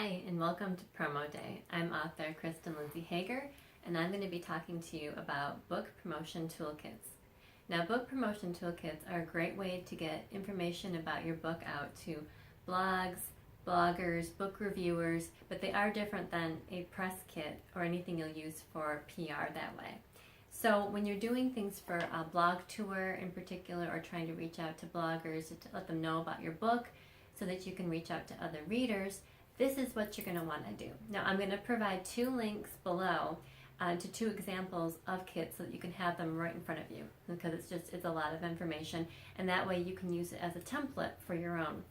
Hi, and welcome to Promo Day. I'm author Kristen Lindsay Hager, and I'm going to be talking to you about book promotion toolkits. Now, book promotion toolkits are a great way to get information about your book out to blogs, bloggers, book reviewers, but they are different than a press kit or anything you'll use for PR that way. So when you're doing things for a blog tour in particular, or trying to reach out to bloggers to let them know about your book so that you can reach out to other readers, this is what you're going to want to do. Now, I'm going to provide two links below to two examples of kits so that you can have them right in front of you, because it's a lot of information, and that way you can use it as a template for your own.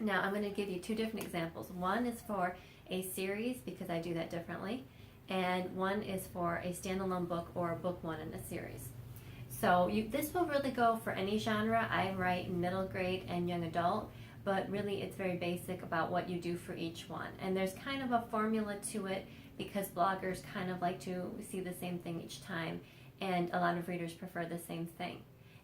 Now, I'm going to give you two different examples. One is for a series, because I do that differently, and one is for a standalone book or a book one in a series. So this will really go for any genre. I write in middle grade and young adult, but really it's very basic about what you do for each one. And there's kind of a formula to it because bloggers kind of like to see the same thing each time, and a lot of readers prefer the same thing.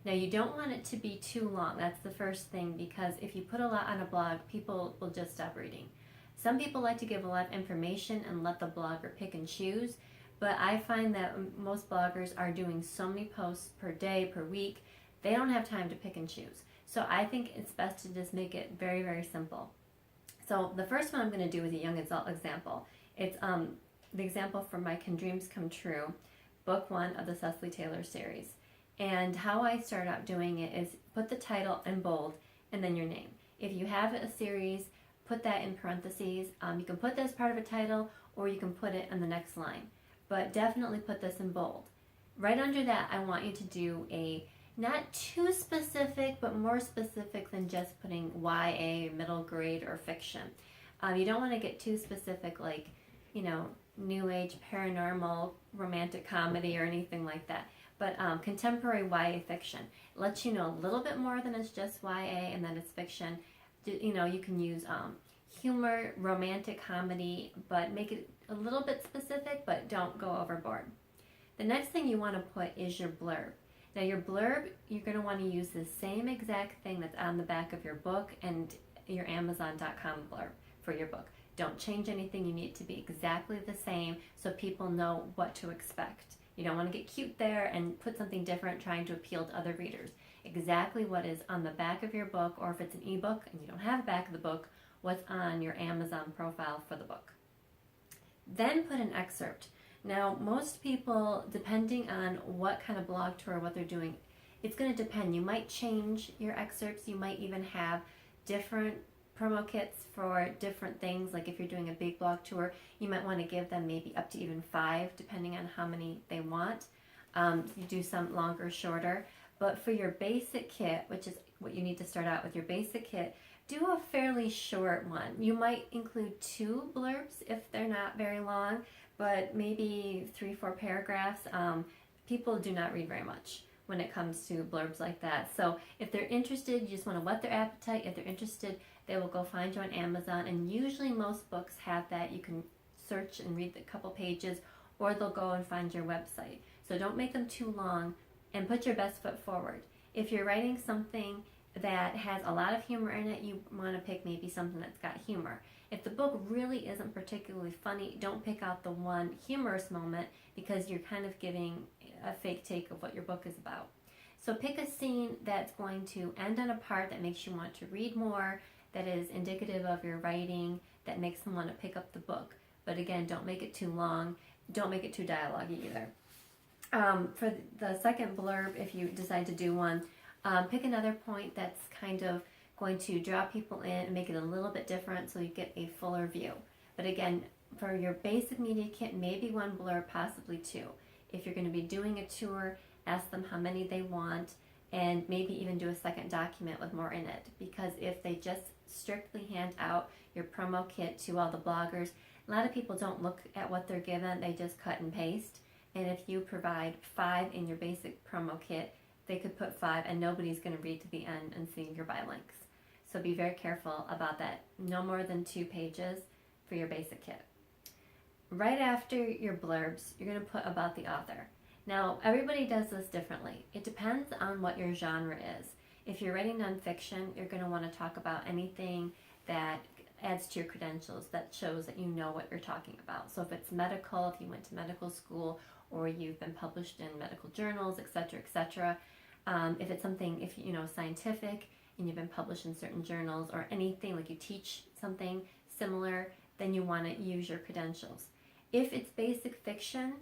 Now, you don't want it to be too long. That's the first thing, because if you put a lot on a blog, people will just stop reading. Some people like to give a lot of information and let the blogger pick and choose, but I find that most bloggers are doing so many posts per day, per week, they don't have time to pick and choose. So I think it's best to just make it very, very simple. So the first one I'm going to do is a young adult example. It's the example from my Can Dreams Come True, book one of the Cecily Taylor series. And how I start out doing it is put the title in bold and then your name. If you have a series, put that in parentheses. You can put this part of a title, or you can put it on the next line. But definitely put this in bold. Right under that, I want you to do a not too specific, but more specific than just putting YA, middle grade, or fiction. You don't want to get too specific, like, new age, paranormal, romantic comedy, or anything like that. But contemporary YA fiction lets you know a little bit more than it's just YA and then it's fiction. You can use humor, romantic comedy, but make it a little bit specific, but don't go overboard. The next thing you want to put is your blurb. Now, your blurb, you're going to want to use the same exact thing that's on the back of your book and your Amazon.com blurb for your book. Don't change anything. You need it to be exactly the same so people know what to expect. You don't want to get cute there and put something different trying to appeal to other readers. Exactly what is on the back of your book, or if it's an ebook and you don't have the back of the book, what's on your Amazon profile for the book. Then put an excerpt. Now, most people, depending on what kind of blog tour or what they're doing, it's going to depend. You might change your excerpts. You might even have different promo kits for different things. Like if you're doing a big blog tour, you might want to give them maybe up to even 5, depending on how many they want. You do some longer, shorter. But for your basic kit, which is what you need to start out with, your basic kit, do a fairly short one. You might include 2 blurbs if they're not very long, but maybe 3-4 paragraphs. People do not read very much when it comes to blurbs like that. So if they're interested, you just want to whet their appetite. If they're interested, they will go find you on Amazon, and usually most books have that. You can search and read a couple pages, or they'll go and find your website. So don't make them too long, and put your best foot forward. If you're writing something that has a lot of humor in it, you want to pick maybe something that's got humor. If the book really isn't particularly funny, don't pick out the one humorous moment, because you're kind of giving a fake take of what your book is about. So pick a scene that's going to end on a part that makes you want to read more, that is indicative of your writing, that makes them want to pick up the book. But again, don't make it too long. Don't make it too dialogue-y either. For the second blurb, if you decide to do one, pick another point that's kind of going to draw people in and make it a little bit different so you get a fuller view. But again, for your basic media kit, maybe 1 blurb, possibly 2. If you're going to be doing a tour, ask them how many they want, and maybe even do a second document with more in it. Because if they just strictly hand out your promo kit to all the bloggers, a lot of people don't look at what they're given, they just cut and paste. And if you provide 5 in your basic promo kit, they could put 5 and nobody's going to read to the end and see your buy links. So be very careful about that. No more than 2 pages for your basic kit. Right after your blurbs, you're going to put about the author. Now, everybody does this differently. It depends on what your genre is. If you're writing nonfiction, you're going to want to talk about anything that adds to your credentials, that shows that you know what you're talking about. So if it's medical, if you went to medical school, or you've been published in medical journals, etc., etc. If it's something, if you know, scientific, and you've been published in certain journals, or anything like you teach something similar, then you want to use your credentials. If it's basic fiction,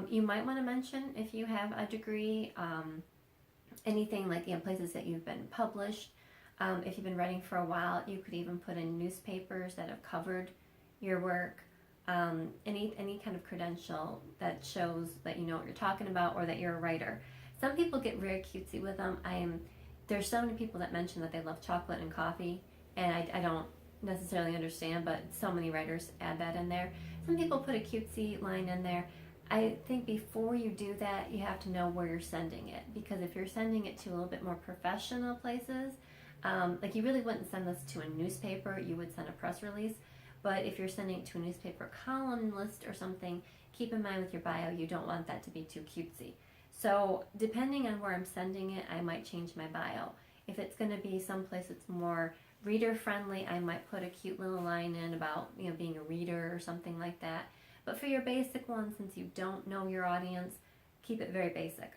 you might want to mention if you have a degree, anything like, you know, places that you've been published. If you've been writing for a while, you could even put in newspapers that have covered your work. Any kind of credential that shows that you know what you're talking about, or that you're a writer. Some people get very cutesy with them. There's so many people that mention that they love chocolate and coffee, and I don't necessarily understand, but so many writers add that in there. Some people put a cutesy line in there. I think before you do that, you have to know where you're sending it, because if you're sending it to a little bit more professional places, like you really wouldn't send this to a newspaper, you would send a press release. But if you're sending it to a newspaper columnist or something, keep in mind with your bio, you don't want that to be too cutesy. So depending on where I'm sending it, I might change my bio. If it's going to be someplace that's more reader friendly, I might put a cute little line in about, you know, being a reader or something like that. But for your basic one, since you don't know your audience, keep it very basic.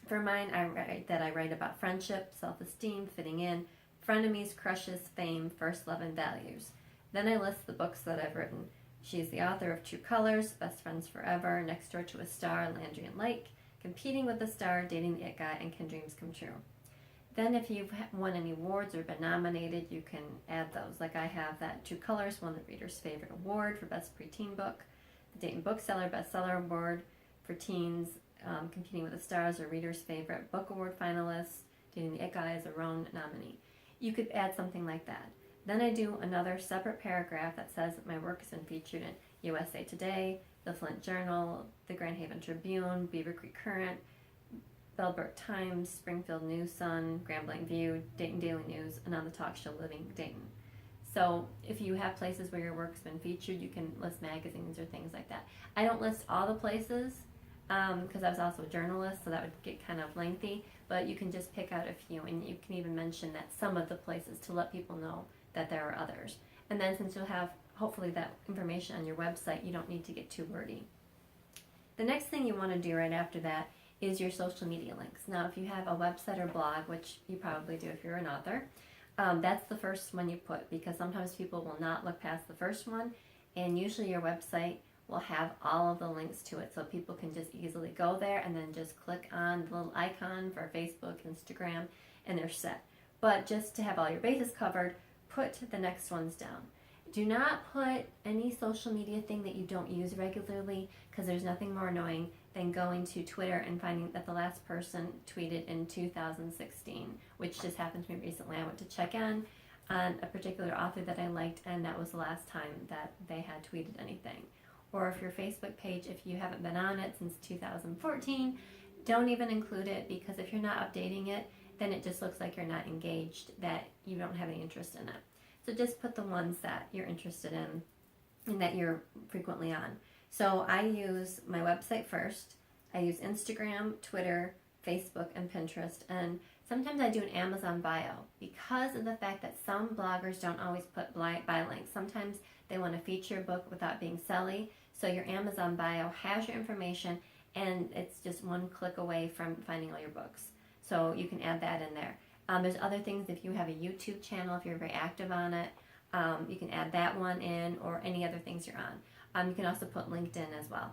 For mine, I write about friendship, self-esteem, fitting in, frenemies, crushes, fame, first love, and values. Then I list the books that I've written. She is the author of True Colors, Best Friends Forever, Next Door to a Star, Landry & Lake, Competing with the Star, Dating the It Guy, and Can Dreams Come True. Then if you've won any awards or been nominated, you can add those. Like I have that True Colors won the Reader's Favorite Award for Best Preteen Book, the Dayton Bookseller Bestseller Award for Teens, Competing with the Stars, a Reader's Favorite Book Award finalist, Dating the It Guy as a Roan nominee. You could add something like that. Then I do another separate paragraph that says that my work has been featured in USA Today, the Flint Journal, the Grand Haven Tribune, Beaver Creek Current, Belleville Times, Springfield News Sun, Grand Blanc View, Dayton Daily News, and on the talk show Living Dayton. So if you have places where your work's been featured, you can list magazines or things like that. I don't list all the places because I was also a journalist, so that would get kind of lengthy, but you can just pick out a few, and you can even mention that some of the places to let people know that there are others. And then since you'll have hopefully that information on your website, you don't need to get too wordy. The next thing you want to do right after that is your social media links. Now if you have a website or blog, which you probably do if you're an author, that's the first one you put, because sometimes people will not look past the first one, and usually your website will have all of the links to it, so people can just easily go there and then just click on the little icon for Facebook, Instagram, and they're set. But just to have all your bases covered, put the next ones down. Do not put any social media thing that you don't use regularly, because there's nothing more annoying than going to Twitter and finding that the last person tweeted in 2016, which just happened to me recently. I went to check in on a particular author that I liked, and that was the last time that they had tweeted anything. Or if your Facebook page, if you haven't been on it since 2014, don't even include it, because if you're not updating it, then it just looks like you're not engaged, that you don't have any interest in it. So just put the ones that you're interested in and that you're frequently on. So I use my website first. I use Instagram, Twitter, Facebook, and Pinterest. And sometimes I do an Amazon bio, because of the fact that some bloggers don't always put bio links. Sometimes they want to feature a book without being silly. So your Amazon bio has your information, and it's just one click away from finding all your books. So you can add that in there. There's other things. If you have a YouTube channel, if you're very active on it, you can add that one in, or any other things you're on. You can also put LinkedIn as well.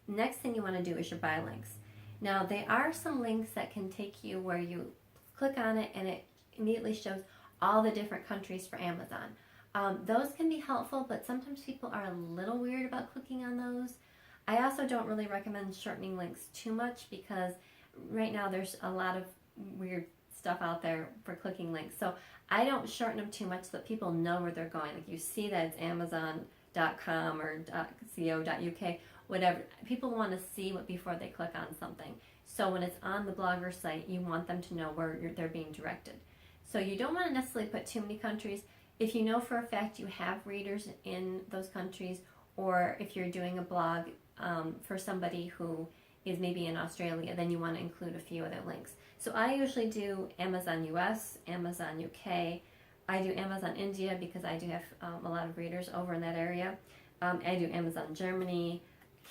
Next thing you want to do is your bio links. Now, there are some links that can take you where you click on it and it immediately shows all the different countries for Amazon. Those can be helpful, but sometimes people are a little weird about clicking on those. I also don't really recommend shortening links too much, because right now there's a lot of weird stuff out there for clicking links. So I don't shorten them too much so that people know where they're going. Like you see that it's Amazon.com or .co.uk, whatever. People want to see what before they click on something. So when it's on the blogger site, you want them to know where they're being directed. So you don't want to necessarily put too many countries. If you know for a fact you have readers in those countries, or if you're doing a blog for somebody who is maybe in Australia, then you want to include a few other links. So I usually do Amazon US, Amazon UK, I do Amazon India because I do have a lot of readers over in that area. I do Amazon Germany,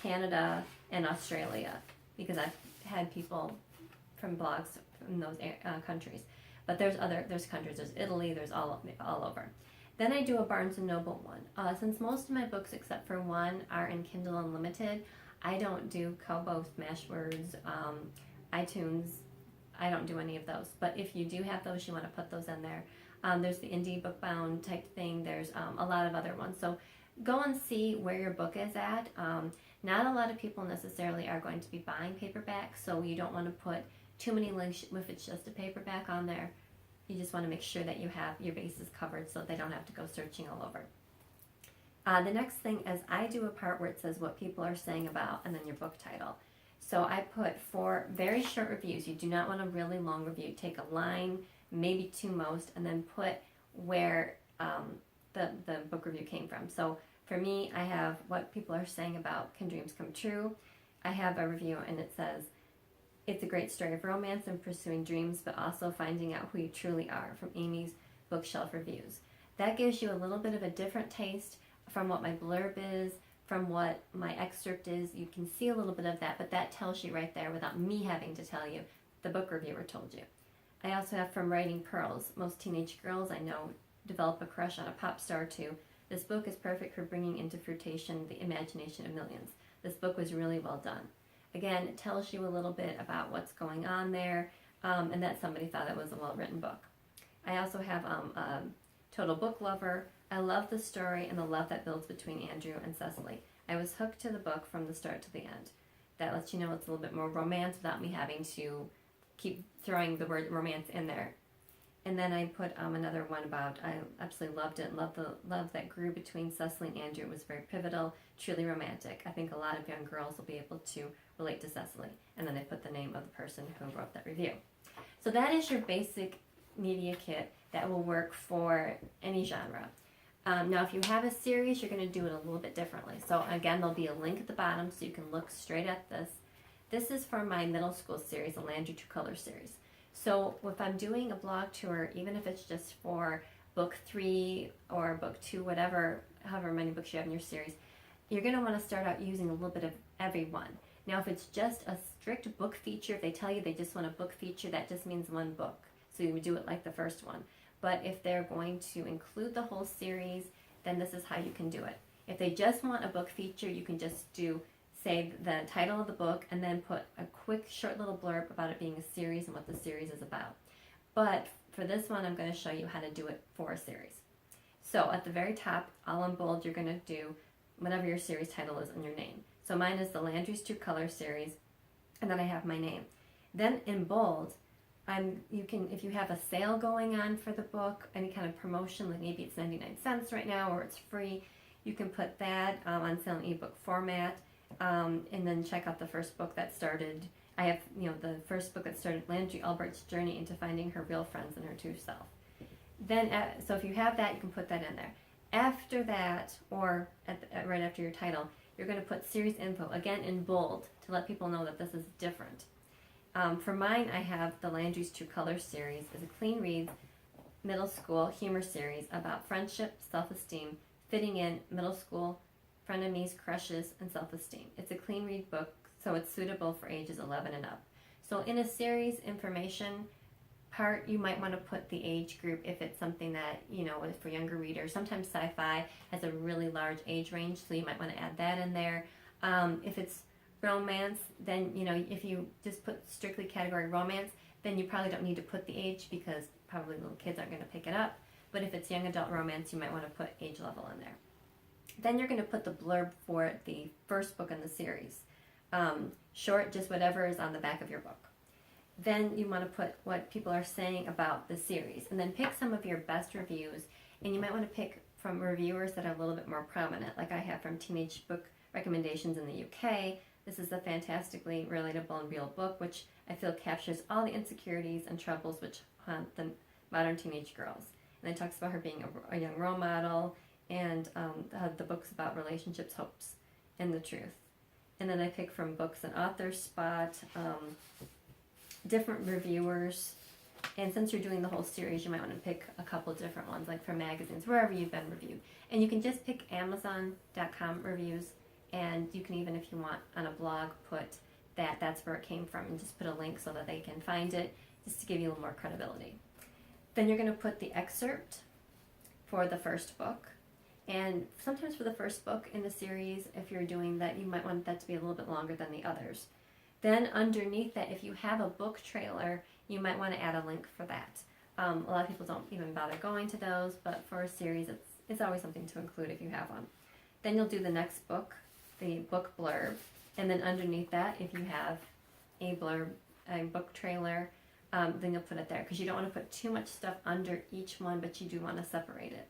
Canada, and Australia because I've had people from blogs from those countries. But there's countries, there's Italy, there's all over. Then I do a Barnes & Noble one. Since most of my books, except for one, are in Kindle Unlimited, I don't do Kobo, Smashwords, iTunes. I don't do any of those. But if you do have those, you want to put those in there. There's the Indie Bookbound type thing. There's a lot of other ones. So go and see where your book is at. Not a lot of people necessarily are going to be buying paperback, so you don't want to put too many links if it's just a paperback on there. You just want to make sure that you have your bases covered so they don't have to go searching all over. The next thing is I do a part where it says what people are saying about and then your book title. So I put 4 very short reviews. You do not want a really long review. Take a line, maybe 2 most, and then put where the book review came from. So for me, I have what people are saying about Can Dreams Come True. I have a review and it says, it's a great story of romance and pursuing dreams, but also finding out who you truly are, from Amy's Bookshelf Reviews. That gives you a little bit of a different taste from what my blurb is, from what my excerpt is. You can see a little bit of that, but that tells you right there without me having to tell you. The book reviewer told you. I also have From Writing Pearls. Most teenage girls I know develop a crush on a pop star too. This book is perfect for bringing into fruition the imagination of millions. This book was really well done. Again, it tells you a little bit about what's going on there, and that somebody thought it was a well-written book. I also have Total Book Lover. I love the story and the love that builds between Andrew and Cecily. I was hooked to the book from the start to the end. That lets you know it's a little bit more romance without me having to keep throwing the word romance in there. And then I put another one about, I absolutely loved it, loved the love that grew between Cecily and Andrew. It was very pivotal, truly romantic. I think a lot of young girls will be able to relate to Cecily. And then I put the name of the person who wrote that review. So that is your basic media kit that will work for any genre. Now, if you have a series, you're going to do it a little bit differently. So again, there'll be a link at the bottom so you can look straight at this. This is for my middle school series, the Landry True Color series. So if I'm doing a blog tour, even if it's just for book 3 or book 2, whatever, however many books you have in your series, you're going to want to start out using a little bit of every one. Now, if it's just a strict book feature, if they tell you they just want a book feature, that just means one book. So you would do it like the first one. But if they're going to include the whole series, then this is how you can do it. If they just want a book feature, you can just say the title of the book and then put a quick short little blurb about it being a series and what the series is about. But for this one, I'm going to show you how to do it for a series. So at the very top, all in bold, you're going to do whatever your series title is and your name. So mine is the Landry's True Color series, and then I have my name. Then in bold, if you have a sale going on for the book, any kind of promotion, like maybe it's 99 cents right now or it's free, you can put that on sale in ebook format. And then check out the first book that started. I have, the first book that started Landry Albert's journey into finding her real friends and her true self. Then, so if you have that, you can put that in there. After that, or right after your title, you're going to put series info, again in bold, to let people know that this is different. For mine, I have the Landry's True Color series. It's a clean read, middle school humor series about friendship, self-esteem, fitting in, middle school, frenemies, crushes, and self-esteem. It's a clean read book, so it's suitable for ages 11 and up. So in a series information part, you might want to put the age group if it's something that, is for younger readers. Sometimes sci-fi has a really large age range, so you might want to add that in there. If it's romance, then, if you just put strictly category romance, then you probably don't need to put the age because probably little kids aren't going to pick it up. But if it's young adult romance, you might want to put age level in there. Then you're going to put the blurb for the first book in the series. Short, just whatever is on the back of your book. Then you want to put what people are saying about the series. And then pick some of your best reviews. And you might want to pick from reviewers that are a little bit more prominent, like I have from Teenage Book Recommendations in the UK. This is a fantastically relatable and real book, which I feel captures all the insecurities and troubles which haunt the modern teenage girls. And it talks about her being a young role model, and the book's about relationships, hopes, and the truth. And then I pick from Books and Authors Spot, different reviewers, And since you're doing the whole series, you might want to pick a couple different ones, like from magazines, wherever you've been reviewed. And you can just pick Amazon.com reviews, and you can even, if you want, on a blog, put that that's where it came from, and just put a link so that they can find it, just to give you a little more credibility. Then you're going to put the excerpt for the first book. And sometimes for the first book in the series, if you're doing that, you might want that to be a little bit longer than the others. Then underneath that, if you have a book trailer, you might want to add a link for that. A lot of people don't even bother going to those, but for a series, it's always something to include if you have one. Then you'll do the next book, the book blurb, and then underneath that, if you have a blurb, a book trailer, then you'll put it there, because you don't want to put too much stuff under each one, but you do want to separate it.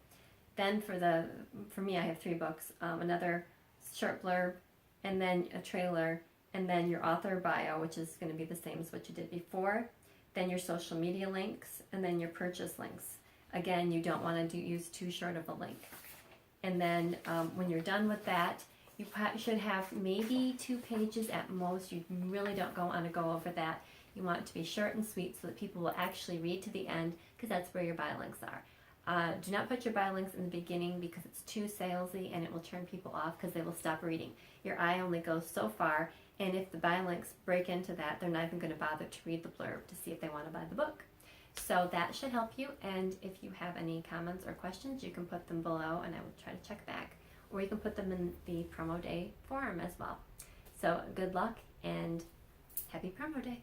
Then for me, I have 3 books, another short blurb, and then a trailer, and then your author bio, which is going to be the same as what you did before, then your social media links, and then your purchase links. Again, you don't want to use too short of a link. And then when you're done with that, you should have maybe 2 pages at most. You really don't want to go over that. You want it to be short and sweet so that people will actually read to the end, because that's where your bio links are. Do not put your bio links in the beginning, because it's too salesy and it will turn people off because they will stop reading. Your eye only goes so far, and if the bio links break into that, they're not even going to bother to read the blurb to see if they want to buy the book. So that should help you, and if you have any comments or questions, you can put them below and I will try to check back. Or you can put them in the Promo Day forum as well. So good luck and happy Promo Day.